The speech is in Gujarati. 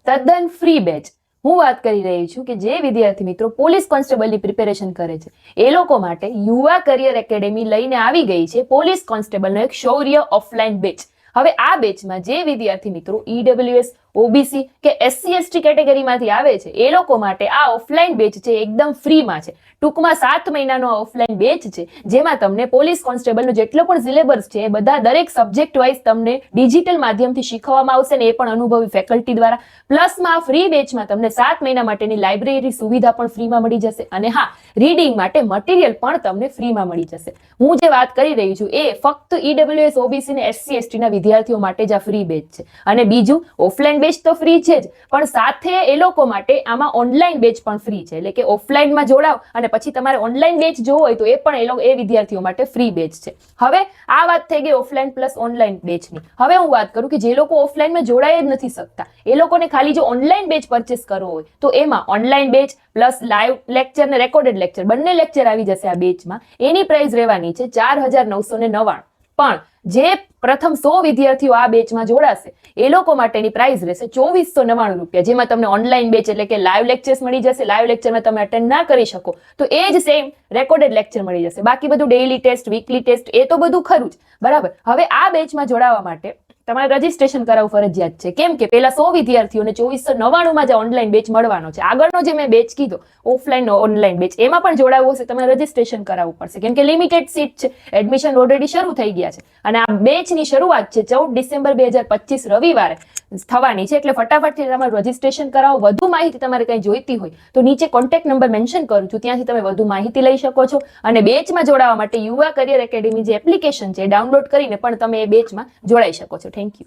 તદ્દન ફ્રી બેચ હું વાત કરી રહી છું કે જે વિદ્યાર્થી મિત્રો પોલીસ કોન્સ્ટેબલની પ્રિપેરેશન કરે છે એ લોકો માટે યુવા કરિયર એકેડેમી લઈને આવી ગઈ છે પોલીસ કોન્સ્ટેબલનો એક શૌર્ય ઓફલાઈન બેચ. હવે આ બેચમાં જે વિદ્યાર્થી મિત્રો ઈડબ્લ્યુએસ ઓબીસી કે એસસી એસટી કેટેગરીમાંથી આવે છે એ લોકો માટે આ ઓફલાઈન બેચ છે એકદમ ફ્રીમાં છે. ટૂંકમાં 7 મહિનાનો ઓફલાઈન બેચ છે જેમાં તમને પોલીસ કોન્સ્ટેબલનો જેટલો પણ સિલેબસ છે એ બધા દરેક સબ્જેક્ટ વાઇઝ તમને ડિજિટલ માધ્યમથી શીખવવામાં આવશે ને એ પણ અનુભવી ફેકલ્ટી દ્વારા. પ્લસમાં આ ફ્રી બેચમાં તમને 7 મહિના માટેની લાઇબ્રેરી સુવિધા પણ ફ્રીમાં મળી જશે અને હા, રીડિંગ માટે મટીરિયલ પણ તમને ફ્રીમાં મળી જશે. હું જે વાત કરી રહી છું એ ફક્ત ઈડબ્લ્યુએસ ઓબીસી ને એસસી એસટી ના વિદ્યાર્થીઓ માટે જ આ ફ્રી બેચ છે. અને બીજું, ઓફલાઈન બેચ તો ફ્રી છે જ, પણ સાથે એ લોકો માટે આમાં ઓનલાઈન બેચ પણ ફ્રી છે. એટલે કે ઓફલાઈનમાં જોડાવ અને પછી તમારે ઓનલાઈન બેચ જોવો હોય તો એ પણ એ વિદ્યાર્થીઓ માટે ફ્રી બેચ છે. હવે આ વાત થઈ ગઈ ઓફલાઈન પ્લસ ઓનલાઈન બેચની. હવે હું વાત કરું કે જે લોકો ઓફલાઈનમાં જોડાઈ જ નથી શકતા એ લોકોને ખાલી જો ઓનલાઈન બેચ પરચેસ કરવો હોય તો એમાં online batch plus live lecture ને રેકોર્ડેડ લેક્ચર બંને લેક્ચર આવી જશે આ બેચમાં. એની પ્રાઇસ રહેવાની છે 4999. પણ જે પ્રથમ 100 વિદ્યાર્થીઓ આ બેચમાં જોડાશે એ લોકો માટેની પ્રાઇસ રહેશે 2499 રૂપિયા, જેમાં તમને ઓનલાઈન બેચ એટલે કે લાઈવ લેક્ચર્સ મળી જશે. લાઈવ લેક્ચરમાં તમે અટેન્ડ ના કરી શકો તો એ જ સેમ રેકોર્ડેડ લેક્ચર મળી જશે. બાકી બધું ડેઇલી ટેસ્ટ, વીકલી ટેસ્ટ એ તો બધું ખરું જ, બરાબર. હવે આ બેચમાં જોડાવા માટે તમારે રજીસ્ટ્રેશન કરાવવું ફરજિયાત છે. કેમ કે પેલા 100 વિદ્યાર્થીઓને 2499 જે ઓનલાઈન બેચ મળવાનો છે. આગળનો જે મેં બેચ કીધો ઓફલાઈન ઓનલાઈન બેચ એમાં પણ જોડાવવું હશે તમારે રજીસ્ટ્રેશન કરાવવું પડશે. કેમ કે લિમિટેડ સીટ છે, એડમિશન ઓલરેડી શરૂ થઈ ગયા છે અને આ બેચની શરૂઆત છે 14 ડિસેમ્બર 2025 રવિવારે થવાની છે. એટલે ફટાફટ તમારું રજીસ્ટ્રેશન કરાવો. વધુ માહિતી તમારે કંઈ જોઈતી હોય તો નીચે કોન્ટેક્ટ નંબર મેન્શન કરું છું, ત્યાંથી તમે વધુ માહિતી લઈ શકો છો. અને બેચમાં જોડાવા માટે યુવા કરિયર એકેડેમી જે એપ્લિકેશન છે ડાઉનલોડ કરીને પણ તમે એ બેચમાં જોડાઈ શકો છો. Thank you.